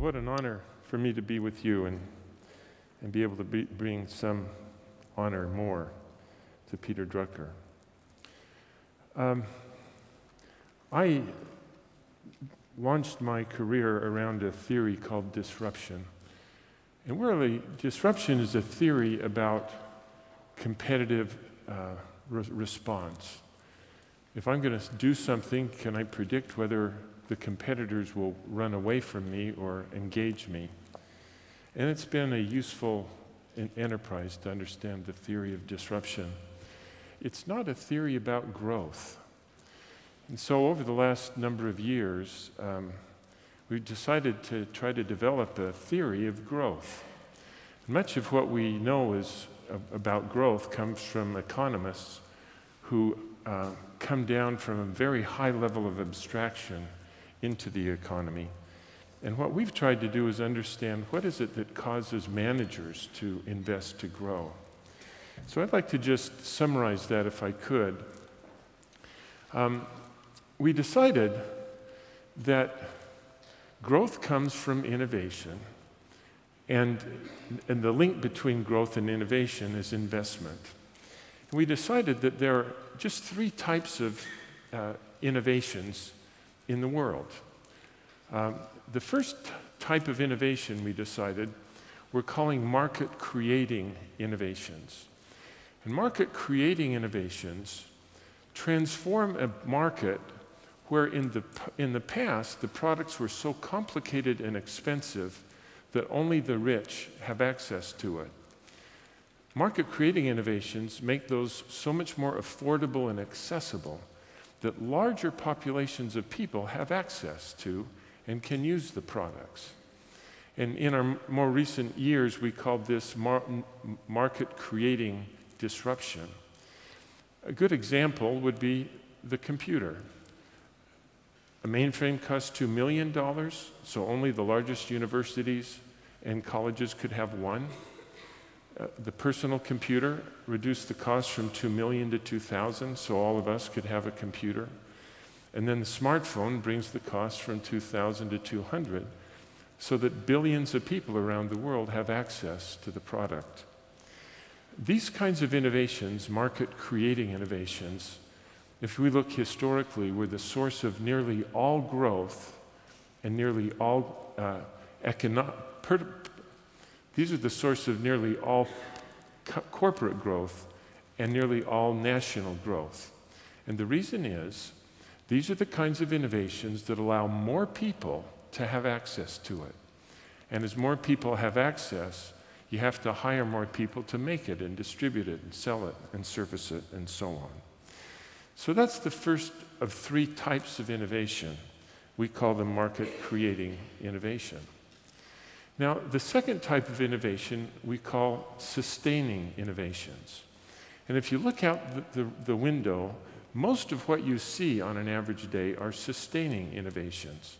what an honor for me to be with you and be able to bring some honor more to Peter Drucker. I launched my career around a theory called disruption. And really, disruption is a theory about competitive response. If I'm going to do something, can I predict whether the competitors will run away from me or engage me? And it's been a useful enterprise to understand the theory of disruption. It's not a theory about growth. And so over the last number of years, we decided to try to develop a theory of growth. Much of what we know about growth comes from economists who come down from a very high level of abstraction into the economy. And what we've tried to do is understand what is it that causes managers to invest to grow. So I'd like to just summarize that if I could. We decided that growth comes from innovation, and the link between growth and innovation is investment. We decided that there are just three types of innovations in the world. The first type of innovation we decided we're calling market-creating innovations. And market-creating innovations transform a market where in the past the products were so complicated and expensive that only the rich have access to it. Market-creating innovations make those so much more affordable and accessible that larger populations of people have access to and can use the products. And in our more recent years, we called this market-creating disruption. A good example would be the computer. A mainframe cost $2 million, so only the largest universities and colleges could have one. The personal computer reduced the cost from $2 million to $2,000, so all of us could have a computer. And then the smartphone brings the cost from $2,000 to $200, so that billions of people around the world have access to the product. These kinds of innovations, market-creating innovations, if we look historically, were the source of nearly all growth and nearly all these are the source of nearly all corporate growth and nearly all national growth. And the reason is, these are the kinds of innovations that allow more people to have access to it. And as more people have access, you have to hire more people to make it and distribute it and sell it and service it and so on. So that's the first of three types of innovation. We call them market-creating innovation. Now, the second type of innovation we call sustaining innovations. And if you look out the window, most of what you see on an average day are sustaining innovations.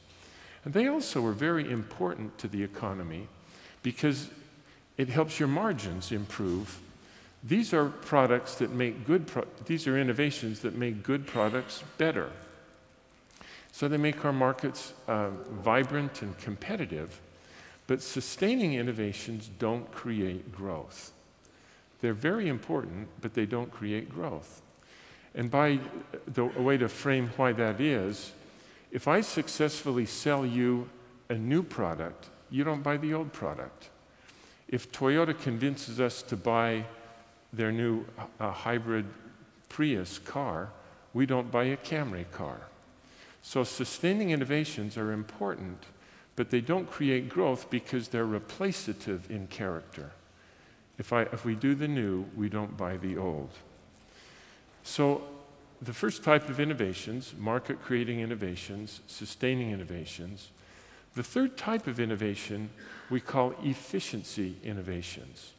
And they also are very important to the economy because it helps your margins improve. These are products that make these are innovations that make good products better. So they make our markets vibrant and competitive. But sustaining innovations don't create growth. They're very important, but they don't create growth. And a way to frame why that is, if I successfully sell you a new product, you don't buy the old product. If Toyota convinces us to buy their new hybrid Prius car, we don't buy a Camry car. So sustaining innovations are important, but they don't create growth because they're replacative in character. If we do the new, we don't buy the old. So the first type of innovations, market-creating innovations, sustaining innovations. The third type of innovation we call efficiency innovations.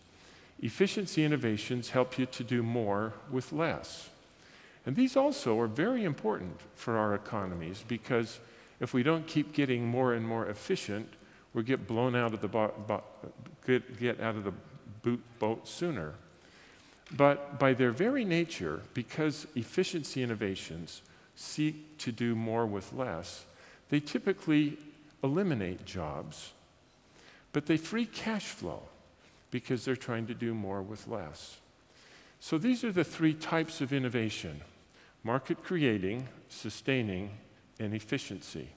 Efficiency innovations help you to do more with less. And these also are very important for our economies because if we don't keep getting more and more efficient, we'll get blown out of the boat sooner. But by their very nature, because efficiency innovations seek to do more with less, they typically eliminate jobs but they free cash flow because they're trying to do more with less. So these are the three types of innovation: market creating, sustaining, and efficiency.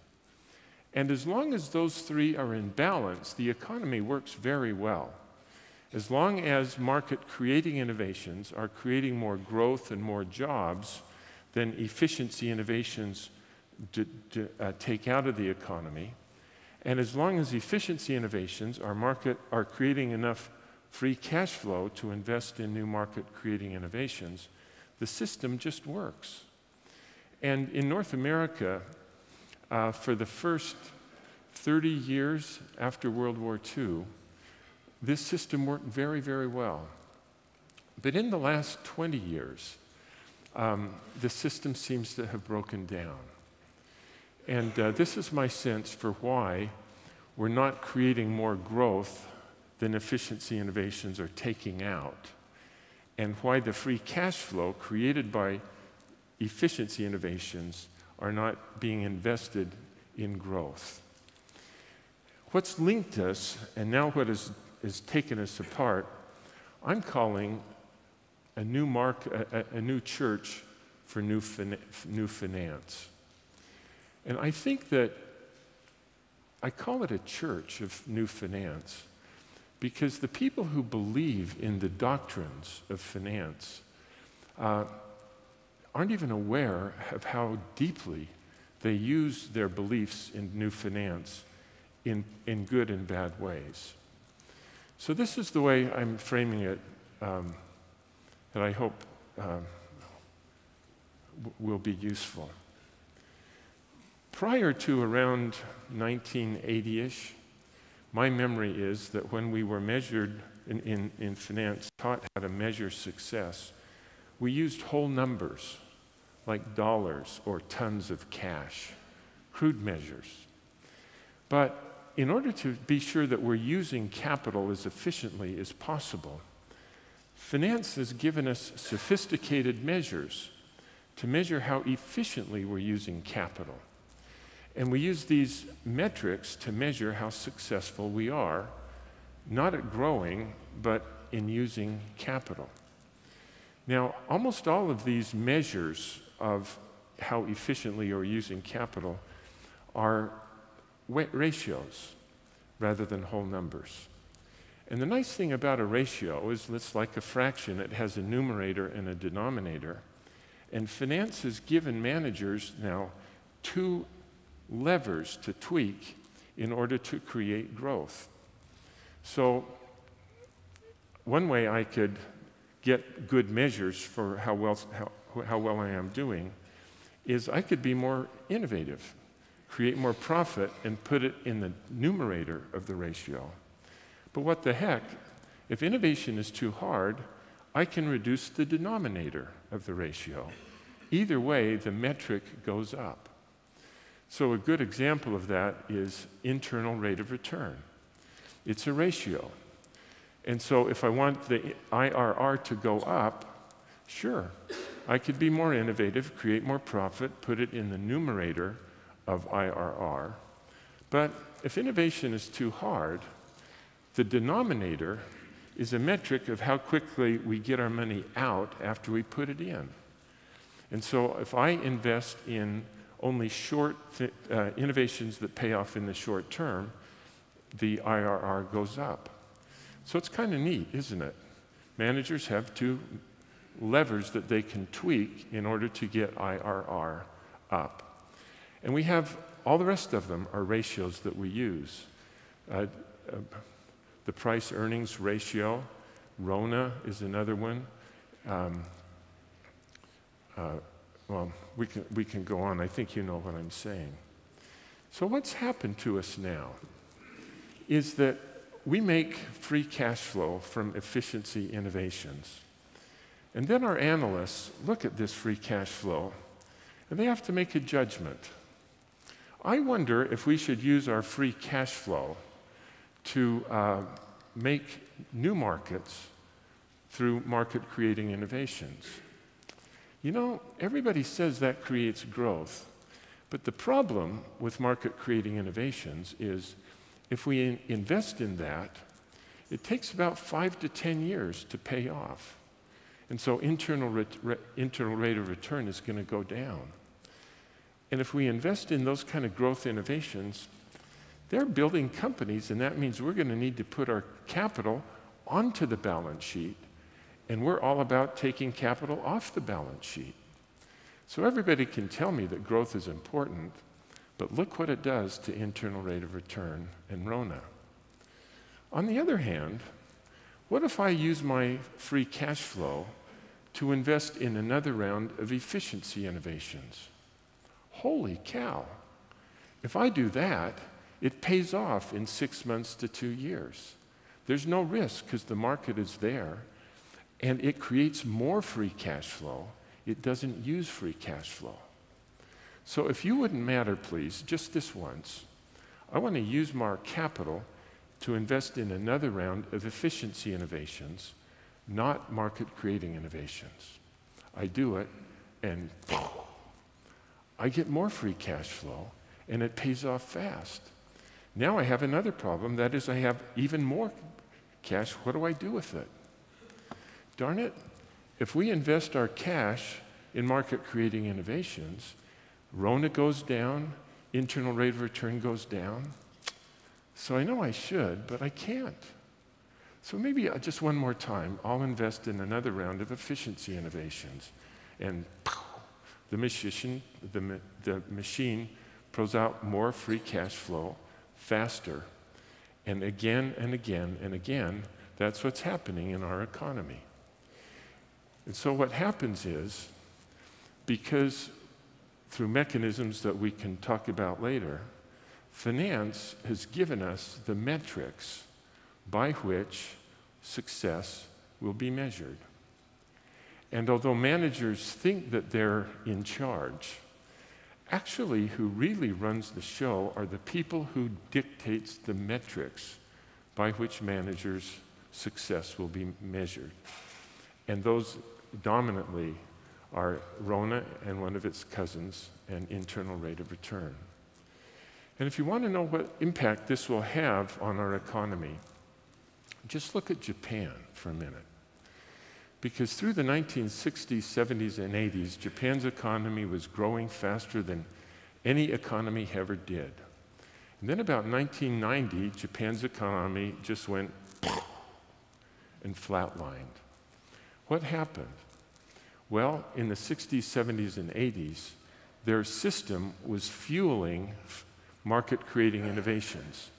And as long as those three are in balance, the economy works very well. As long as market creating innovations are creating more growth and more jobs than efficiency innovations take out of the economy, and as long as efficiency innovations are creating enough free cash flow to invest in new market creating innovations, the system just works. And in North America, for the first 30 years after World War II, this system worked very, very well. But in the last 20 years, the system seems to have broken down. And this is my sense for why we're not creating more growth than efficiency innovations are taking out, and why the free cash flow created by efficiency innovations are not being invested in growth. What's linked us, and now what has taken us apart, I'm calling a new church for new finance. And I think that I call it a church of new finance because the people who believe in the doctrines of finance aren't even aware of how deeply they use their beliefs in new finance in good and bad ways. So this is the way I'm framing it, that I hope will be useful. Prior to around 1980-ish, my memory is that when we were measured in finance, taught how to measure success, we used whole numbers like dollars or tons of cash, crude measures. But in order to be sure that we're using capital as efficiently as possible, finance has given us sophisticated measures to measure how efficiently we're using capital. And we use these metrics to measure how successful we are, not at growing, but in using capital. Now, almost all of these measures of how efficiently you're using capital are ratios rather than whole numbers. And the nice thing about a ratio is it's like a fraction. It has a numerator and a denominator. And finance has given managers now two levers to tweak in order to create growth. So one way I could get good measures for how well I am doing is I could be more innovative, create more profit, and put it in the numerator of the ratio. But what the heck, if innovation is too hard, I can reduce the denominator of the ratio. Either way, the metric goes up. So a good example of that is internal rate of return. It's a ratio. And so if I want the IRR to go up, sure, I could be more innovative, create more profit, put it in the numerator of IRR. But if innovation is too hard, the denominator is a metric of how quickly we get our money out after we put it in. And so if I invest in only short innovations that pay off in the short term, the IRR goes up. So it's kind of neat, isn't it? Managers have two levers that they can tweak in order to get IRR up. And we have all the rest of them are ratios that we use. The price-earnings ratio, RONA is another one. Well, we can go on. I think you know what I'm saying. So what's happened to us now is that we make free cash flow from efficiency innovations. And then our analysts look at this free cash flow, and they have to make a judgment. I wonder if we should use our free cash flow to make new markets through market-creating innovations. You know, everybody says that creates growth, but the problem with market-creating innovations is if we invest in that, it takes about 5 to 10 years to pay off. And so internal rate of return is going to go down. And if we invest in those kind of growth innovations, they're building companies, and that means we're going to need to put our capital onto the balance sheet. And we're all about taking capital off the balance sheet. So everybody can tell me that growth is important, but look what it does to internal rate of return and RONA. On the other hand, what if I use my free cash flow to invest in another round of efficiency innovations? Holy cow. If I do that, it pays off in 6 months to 2 years. There's no risk because the market is there, and it creates more free cash flow. It doesn't use free cash flow. So if you wouldn't matter, please, just this once, I want to use my capital to invest in another round of efficiency innovations, not market-creating innovations. I do it, and I get more free cash flow, and it pays off fast. Now I have another problem. That is, I have even more cash. What do I do with it? Darn it. If we invest our cash in market-creating innovations, RONA goes down, internal rate of return goes down. So I know I should, but I can't. So maybe just one more time, I'll invest in another round of efficiency innovations. And the machine throws out more free cash flow faster. And again and again and again, that's what's happening in our economy. And so what happens is, because through mechanisms that we can talk about later, finance has given us the metrics by which success will be measured. And although managers think that they're in charge, actually who really runs the show are the people who dictates the metrics by which managers' success will be measured. And those dominantly are RONA and one of its cousins, and internal rate of return. And if you want to know what impact this will have on our economy, just look at Japan for a minute. Because through the 1960s, 70s, and 80s, Japan's economy was growing faster than any economy ever did. And then about 1990, Japan's economy just went and flatlined. What happened? Well, in the 60s, 70s, and 80s, their system was fueling market-creating innovations.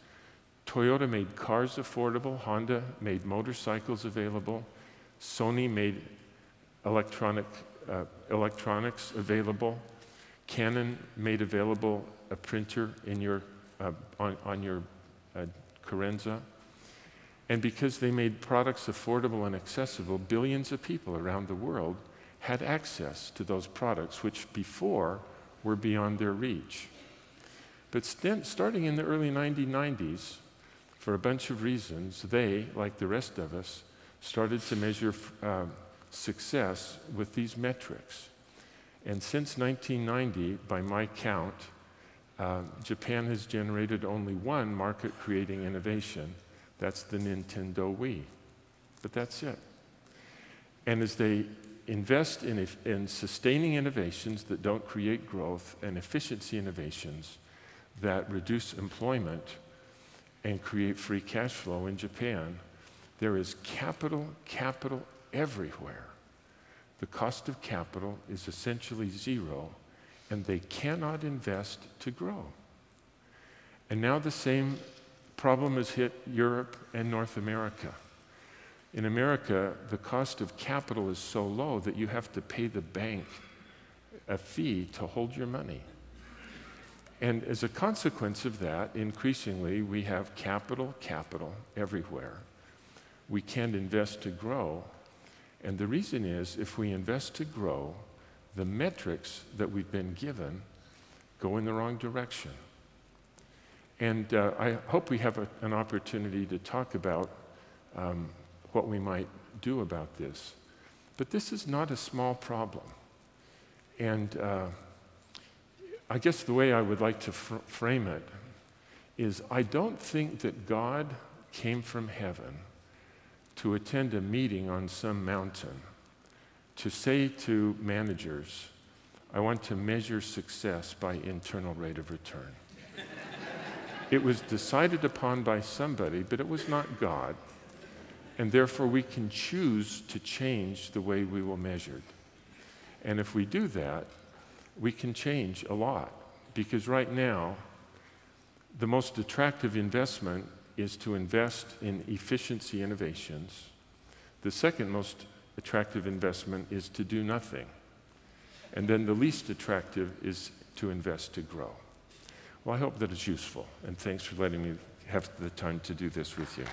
Toyota made cars affordable, Honda made motorcycles available, Sony made electronics available, Canon made available a printer in your, on your Carenza. And because they made products affordable and accessible, billions of people around the world had access to those products, which before were beyond their reach. But starting in the early 1990s, for a bunch of reasons, they, like the rest of us, started to measure success with these metrics. And since 1990, by my count, Japan has generated only one market-creating innovation. That's the Nintendo Wii. But that's it. And as they invest in sustaining innovations that don't create growth and efficiency innovations that reduce employment and create free cash flow in Japan, there is capital everywhere. The cost of capital is essentially zero, and they cannot invest to grow. And now the same problem has hit Europe and North America. In America, the cost of capital is so low that you have to pay the bank a fee to hold your money. And as a consequence of that, increasingly, we have capital everywhere. We can't invest to grow. And the reason is, if we invest to grow, the metrics that we've been given go in the wrong direction. And I hope we have an opportunity to talk about what we might do about this. But this is not a small problem. And I guess the way I would like to frame it is I don't think that God came from heaven to attend a meeting on some mountain to say to managers, I want to measure success by internal rate of return. It was decided upon by somebody, but it was not God. And therefore, we can choose to change the way we will measure. And if we do that, we can change a lot. Because right now, the most attractive investment is to invest in efficiency innovations. The second most attractive investment is to do nothing. And then the least attractive is to invest to grow. Well, I hope that it's useful. And thanks for letting me have the time to do this with you.